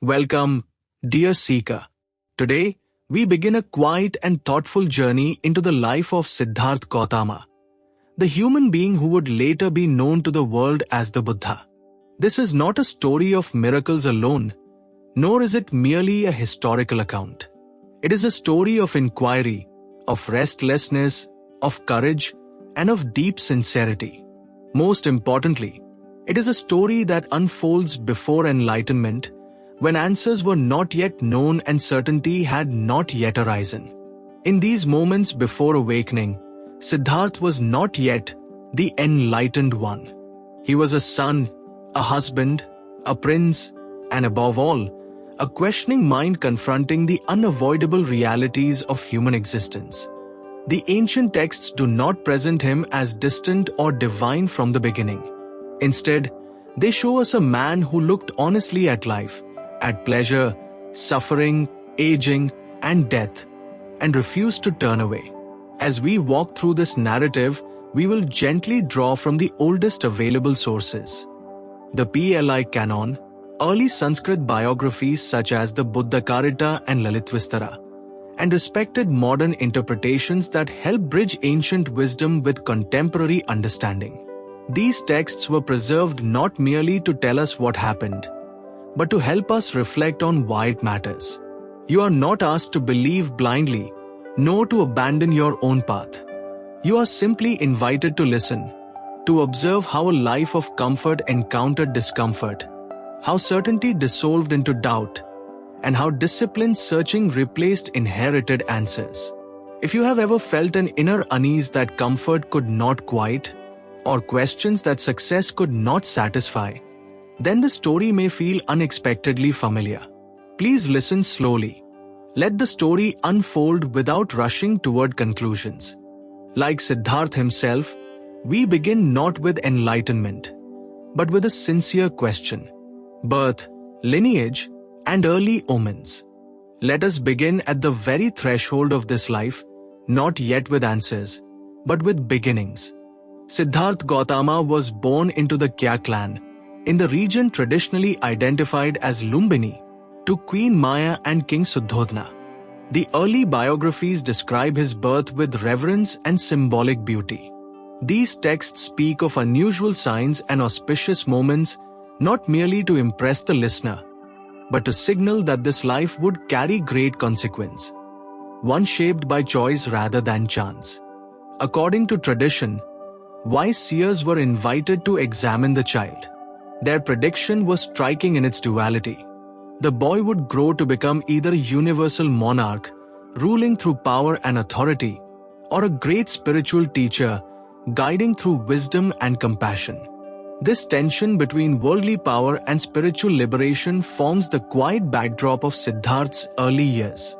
Welcome, dear seeker. Today, we begin a quiet and thoughtful journey into the life of Siddhartha Gautama, the human being who would later be known to the world as the Buddha. This is not a story of miracles alone, nor is it merely a historical account. It is a story of inquiry, of restlessness, of courage, and of deep sincerity. Most importantly, it is a story that unfolds before enlightenment, when answers were not yet known and certainty had not yet arisen. In these moments before awakening, Siddhartha was not yet the enlightened one. He was a son, a husband, a prince, and above all, a questioning mind confronting the unavoidable realities of human existence. The ancient texts do not present him as distant or divine from the beginning. Instead, they show us a man who looked honestly at life, at pleasure, suffering, aging, and death, and refused to turn away. As we walk through this narrative, we will gently draw from the oldest available sources. The Pāli Canon, early Sanskrit biographies such as the Buddhacarita and Lalitavistara, and respected modern interpretations that help bridge ancient wisdom with contemporary understanding. These texts were preserved not merely to tell us what happened, but to help us reflect on why it matters. You are not asked to believe blindly, nor to abandon your own path. You are simply invited to listen, to observe how a life of comfort encountered discomfort, how certainty dissolved into doubt, and how disciplined searching replaced inherited answers. If you have ever felt an inner unease that comfort could not quiet, or questions that success could not satisfy, then the story may feel unexpectedly familiar. Please listen slowly. Let the story unfold without rushing toward conclusions. Like Siddhartha himself, we begin not with enlightenment, but with a sincere question: birth, lineage, and early omens. Let us begin at the very threshold of this life, not yet with answers, but with beginnings. Siddhartha Gautama was born into the Kya clan, in the region traditionally identified as Lumbini, to Queen Maya and King Suddhodana. The early biographies describe his birth with reverence and symbolic beauty. These texts speak of unusual signs and auspicious moments, not merely to impress the listener, but to signal that this life would carry great consequence, one shaped by choice rather than chance. According to tradition, wise seers were invited to examine the child. Their prediction was striking in its duality. The boy would grow to become either a universal monarch, ruling through power and authority, or a great spiritual teacher, guiding through wisdom and compassion. This tension between worldly power and spiritual liberation forms the quiet backdrop of Siddhartha's early years.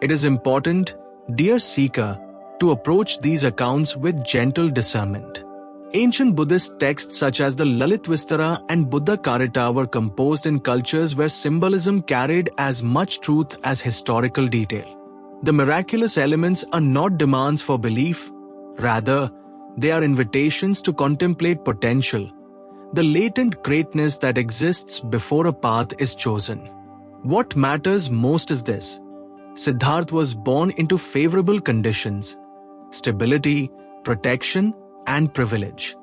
It is important, dear seeker, to approach these accounts with gentle discernment. Ancient Buddhist texts such as the Lalitavistara and Buddhacarita were composed in cultures where symbolism carried as much truth as historical detail. The miraculous elements are not demands for belief, rather, they are invitations to contemplate potential, the latent greatness that exists before a path is chosen. What matters most is this: Siddhartha was born into favorable conditions, stability, protection, and privilege.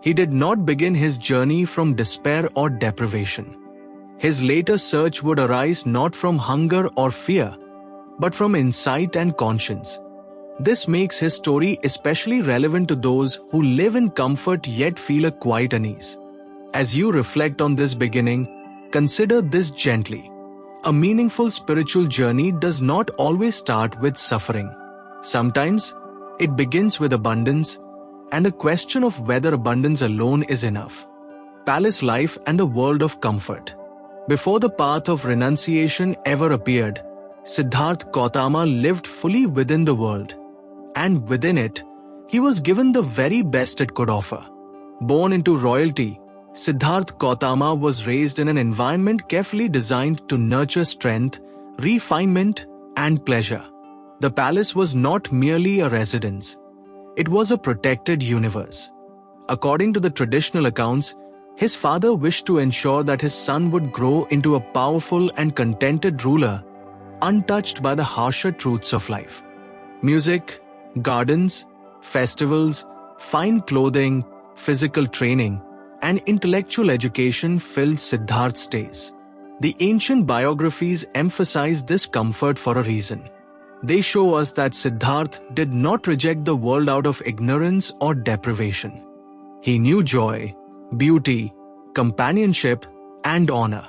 He did not begin his journey from despair or deprivation. His later search would arise not from hunger or fear, but from insight and conscience. This makes his story especially relevant to those who live in comfort yet feel a quiet unease. As you reflect on this beginning, consider this gently. A meaningful spiritual journey does not always start with suffering. Sometimes, it begins with abundance, and the question of whether abundance alone is enough. Palace life and the world of comfort. Before the path of renunciation ever appeared, Siddhartha Gautama lived fully within the world, and within it, he was given the very best it could offer. Born into royalty, Siddhartha Gautama was raised in an environment carefully designed to nurture strength, refinement, and pleasure. The palace was not merely a residence. It was a protected universe. According to the traditional accounts, His father wished to ensure that his son would grow into a powerful and contented ruler, untouched by the harsher truths of life. Music, gardens, festivals, fine clothing, physical training, and intellectual education filled Siddharth's days. The ancient biographies emphasize this comfort for a reason. They show us that Siddhartha did not reject the world out of ignorance or deprivation. He knew joy, beauty, companionship, and honor.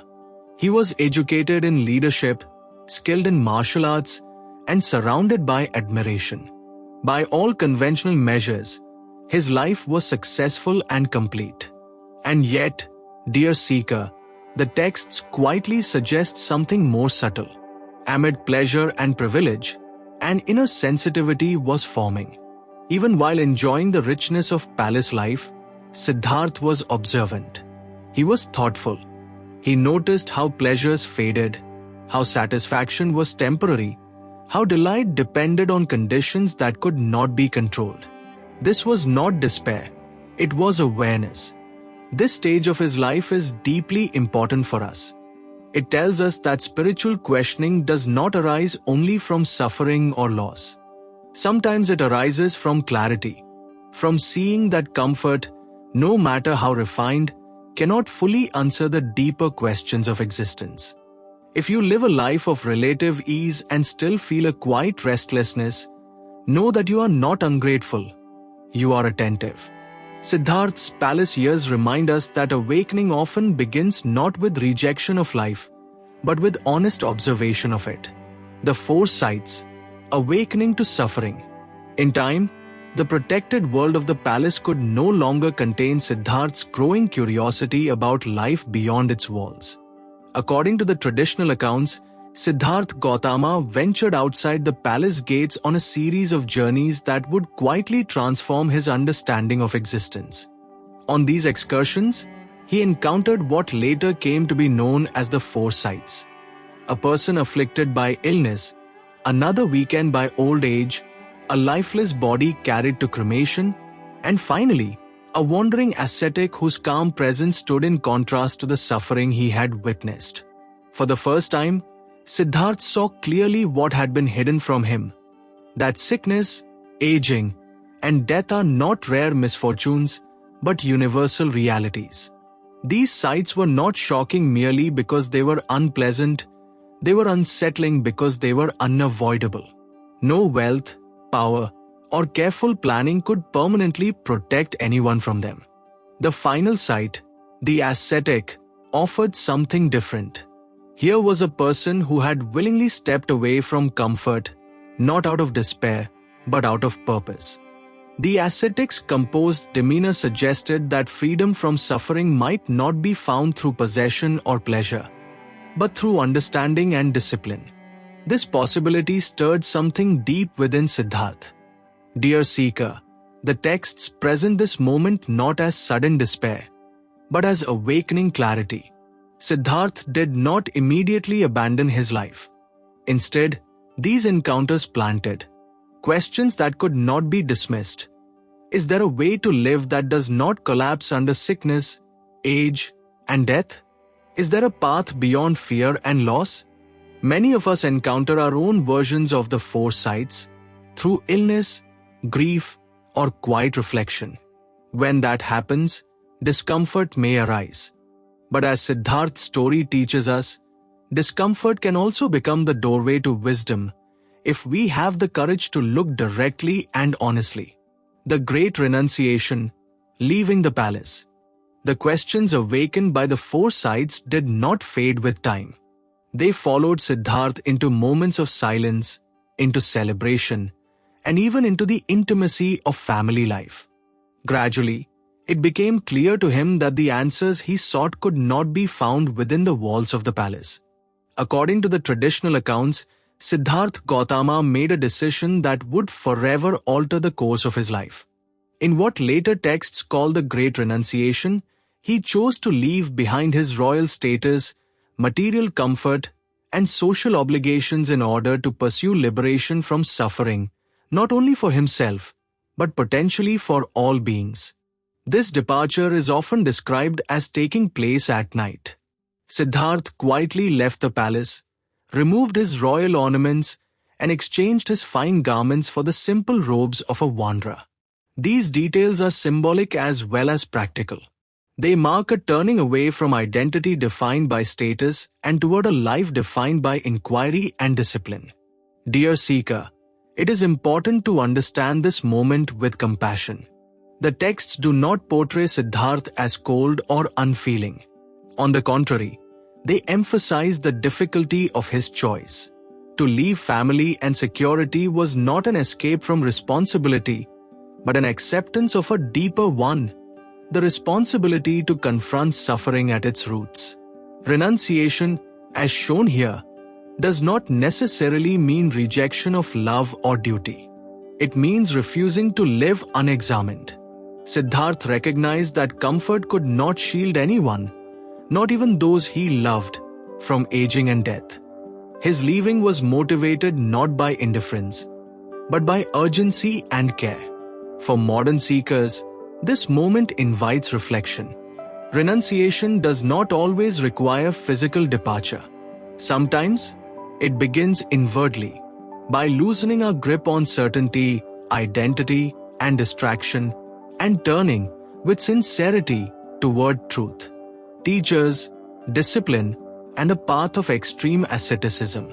He was educated in leadership, skilled in martial arts, and surrounded by admiration. By all conventional measures, his life was successful and complete. And yet, dear seeker, the texts quietly suggest something more subtle. Amid pleasure and privilege, an inner sensitivity was forming. Even while enjoying the richness of palace life, Siddhartha was observant. He was thoughtful. He noticed how pleasures faded, how satisfaction was temporary, how delight depended on conditions that could not be controlled. This was not despair, it was awareness. This stage of his life is deeply important for us. It tells us that spiritual questioning does not arise only from suffering or loss. Sometimes it arises from clarity, from seeing that comfort, no matter how refined, cannot fully answer the deeper questions of existence. If you live a life of relative ease and still feel a quiet restlessness, know that you are not ungrateful, you are attentive. Siddhartha's palace years remind us that awakening often begins not with rejection of life, but with honest observation of it. The four sights, awakening to suffering. In time, the protected world of the palace could no longer contain Siddhartha's growing curiosity about life beyond its walls. According to the traditional accounts, Siddhartha Gautama ventured outside the palace gates on a series of journeys that would quietly transform his understanding of existence. On these excursions, he encountered what later came to be known as the four sights. A person afflicted by illness, another weakened by old age, a lifeless body carried to cremation, and finally, a wandering ascetic whose calm presence stood in contrast to the suffering he had witnessed. For the first time, Siddhartha saw clearly what had been hidden from him, that sickness, aging, and death are not rare misfortunes, but universal realities. These sights were not shocking merely because they were unpleasant, they were unsettling because they were unavoidable. No wealth, power, or careful planning could permanently protect anyone from them. The final sight, the ascetic, offered something different. Here was a person who had willingly stepped away from comfort, not out of despair, but out of purpose. The ascetic's composed demeanor suggested that freedom from suffering might not be found through possession or pleasure, but through understanding and discipline. This possibility stirred something deep within Siddhartha. Dear seeker, the texts present this moment not as sudden despair, but as awakening clarity. Siddhartha did not immediately abandon his life. Instead, these encounters planted questions that could not be dismissed. Is there a way to live that does not collapse under sickness, age, and death? Is there a path beyond fear and loss? Many of us encounter our own versions of the four sights through illness, grief, or quiet reflection. When that happens, discomfort may arise. But as Siddhartha's story teaches us, discomfort can also become the doorway to wisdom if we have the courage to look directly and honestly. The Great Renunciation, leaving the palace. The questions awakened by the four sights did not fade with time. They followed Siddhartha into moments of silence, into celebration, and even into the intimacy of family life. Gradually, it became clear to him that the answers he sought could not be found within the walls of the palace. According to the traditional accounts, Siddhartha Gautama made a decision that would forever alter the course of his life. In what later texts call the Great Renunciation, he chose to leave behind his royal status, material comfort, and social obligations in order to pursue liberation from suffering, not only for himself, but potentially for all beings. This departure is often described as taking place at night. Siddhartha quietly left the palace, removed his royal ornaments, and exchanged his fine garments for the simple robes of a wanderer. These details are symbolic as well as practical. They mark a turning away from identity defined by status and toward a life defined by inquiry and discipline. Dear seeker, it is important to understand this moment with compassion. The texts do not portray Siddhartha as cold or unfeeling. On the contrary, they emphasize the difficulty of his choice. To leave family and security was not an escape from responsibility, but an acceptance of a deeper one, the responsibility to confront suffering at its roots. Renunciation, as shown here, does not necessarily mean rejection of love or duty. It means refusing to live unexamined. Siddhartha recognized that comfort could not shield anyone, not even those he loved, from aging and death. His leaving was motivated not by indifference, but by urgency and care. For modern seekers, this moment invites reflection. Renunciation does not always require physical departure. Sometimes, it begins inwardly, by loosening our grip on certainty, identity, and distraction, and turning, with sincerity, toward truth. Teachers, discipline, and a path of extreme asceticism.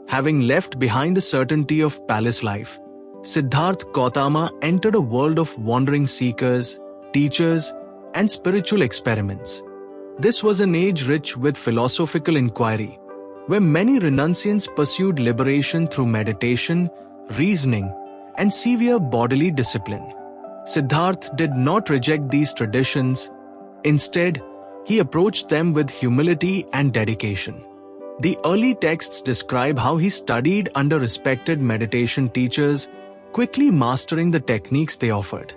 Having left behind the certainty of palace life, Siddhartha Gautama entered a world of wandering seekers, teachers, and spiritual experiments. This was an age rich with philosophical inquiry, where many renunciants pursued liberation through meditation, reasoning, and severe bodily discipline. Siddhartha did not reject these traditions. Instead, he approached them with humility and dedication. The early texts describe how he studied under respected meditation teachers, quickly mastering the techniques they offered.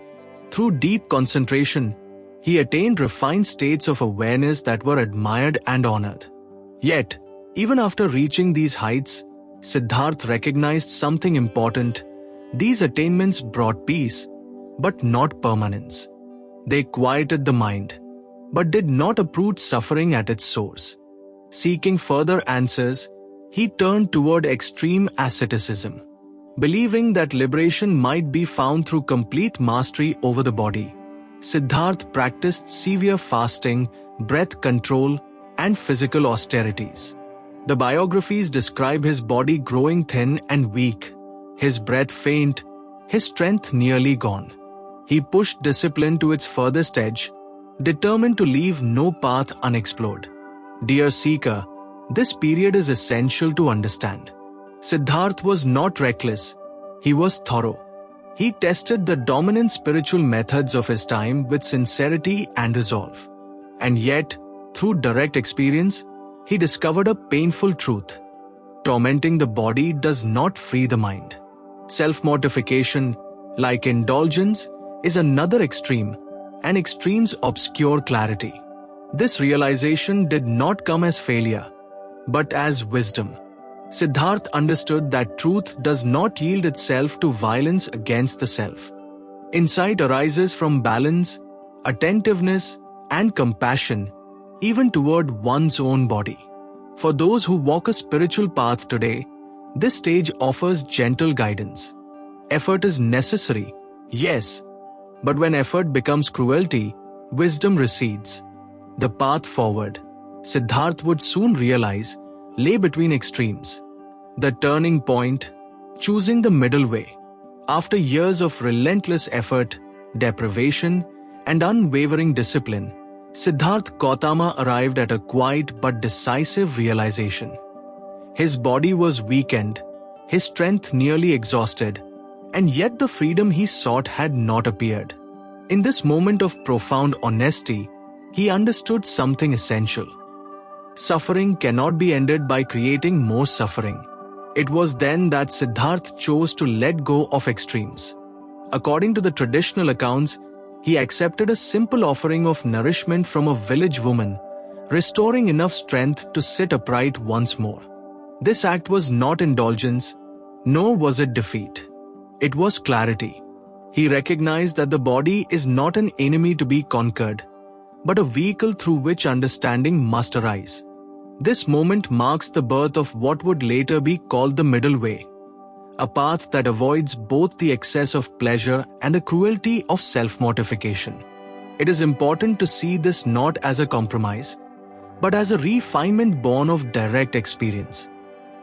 Through deep concentration, he attained refined states of awareness that were admired and honored. Yet, even after reaching these heights, Siddhartha recognized something important. These attainments brought peace, but not permanence. They quieted the mind, but did not uproot suffering at its source. Seeking further answers, he turned toward extreme asceticism. Believing that liberation might be found through complete mastery over the body, Siddhartha practiced severe fasting, breath control, and physical austerities. The biographies describe his body growing thin and weak, his breath faint, his strength nearly gone. He pushed discipline to its furthest edge, determined to leave no path unexplored. Dear seeker, this period is essential to understand. Siddhartha was not reckless, he was thorough. He tested the dominant spiritual methods of his time with sincerity and resolve. And yet, through direct experience, he discovered a painful truth. Tormenting the body does not free the mind. Self-mortification, like indulgence, is another extreme, and extremes obscure clarity. This realization did not come as failure, but as wisdom. Siddhartha understood that truth does not yield itself to violence against the self. Insight arises from balance, attentiveness, and compassion, even toward one's own body. For those who walk a spiritual path today, this stage offers gentle guidance. Effort is necessary, yes, but when effort becomes cruelty, wisdom recedes. The path forward, Siddhartha would soon realize, lay between extremes. The turning point, choosing the middle way. After years of relentless effort, deprivation, and unwavering discipline, Siddhartha Gautama arrived at a quiet but decisive realization. His body was weakened, his strength nearly exhausted, and yet the freedom he sought had not appeared. In this moment of profound honesty, he understood something essential. Suffering cannot be ended by creating more suffering. It was then that Siddhartha chose to let go of extremes. According to the traditional accounts, he accepted a simple offering of nourishment from a village woman, restoring enough strength to sit upright once more. This act was not indulgence, nor was it defeat. It was clarity. He recognized that the body is not an enemy to be conquered, but a vehicle through which understanding must arise. This moment marks the birth of what would later be called the middle way, a path that avoids both the excess of pleasure and the cruelty of self-mortification. It is important to see this not as a compromise, but as a refinement born of direct experience.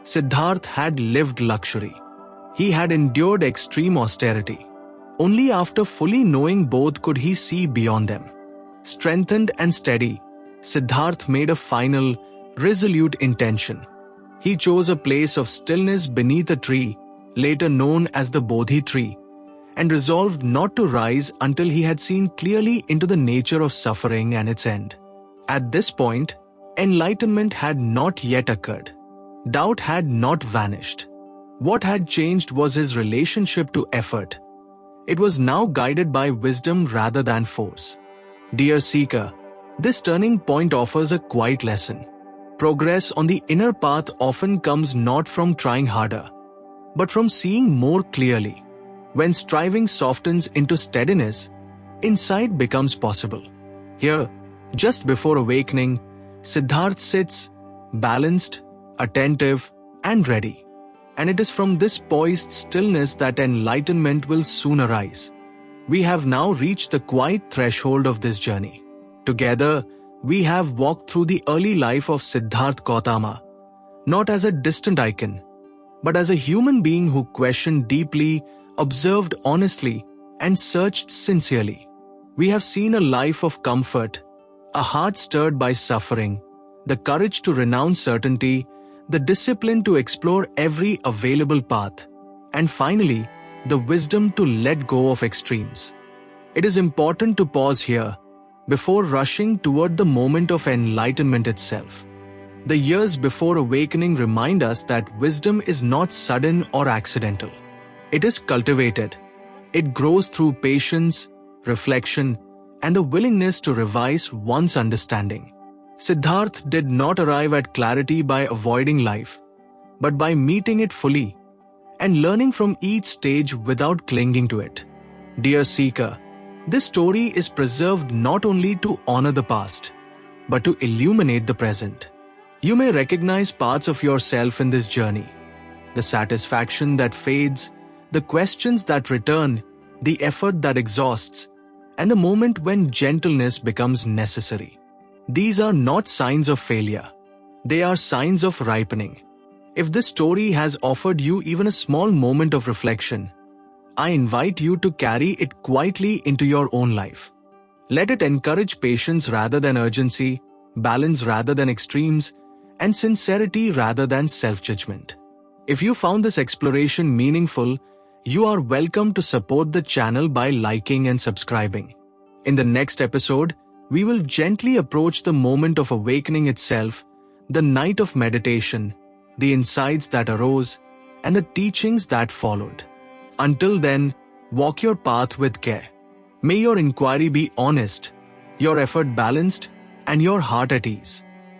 Siddhartha had lived luxury. He had endured extreme austerity. Only after fully knowing both could he see beyond them. Strengthened and steady, Siddhartha made a final, resolute intention. He chose a place of stillness beneath a tree, later known as the Bodhi tree, and resolved not to rise until he had seen clearly into the nature of suffering and its end. At this point, enlightenment had not yet occurred. Doubt had not vanished. What had changed was his relationship to effort. It was now guided by wisdom rather than force. Dear seeker, this turning point offers a quiet lesson. Progress on the inner path often comes not from trying harder, but from seeing more clearly. When striving softens into steadiness, insight becomes possible. Here, just before awakening, Siddhartha sits, balanced, attentive, and ready. And it is from this poised stillness that enlightenment will soon arise. We have now reached the quiet threshold of this journey. Together, we have walked through the early life of Siddhartha Gautama, not as a distant icon, but as a human being who questioned deeply, observed honestly, and searched sincerely. We have seen a life of comfort, a heart stirred by suffering, the courage to renounce certainty, the discipline to explore every available path, and finally, the wisdom to let go of extremes. It is important to pause here before rushing toward the moment of enlightenment itself. The years before awakening remind us that wisdom is not sudden or accidental. It is cultivated. It grows through patience, reflection, and the willingness to revise one's understanding. Siddhartha did not arrive at clarity by avoiding life, but by meeting it fully and learning from each stage without clinging to it. Dear seeker, this story is preserved not only to honor the past, but to illuminate the present. You may recognize parts of yourself in this journey: the satisfaction that fades, the questions that return, the effort that exhausts, and the moment when gentleness becomes necessary. These are not signs of failure. They are signs of ripening. If this story has offered you even a small moment of reflection, I invite you to carry it quietly into your own life. Let it encourage patience rather than urgency, balance rather than extremes, and sincerity rather than self-judgment. If you found this exploration meaningful, you are welcome to support the channel by liking and subscribing. In the next episode, we will gently approach the moment of awakening itself, the night of meditation, the insights that arose, and the teachings that followed. Until then, walk your path with care. May your inquiry be honest, your effort balanced, and your heart at ease.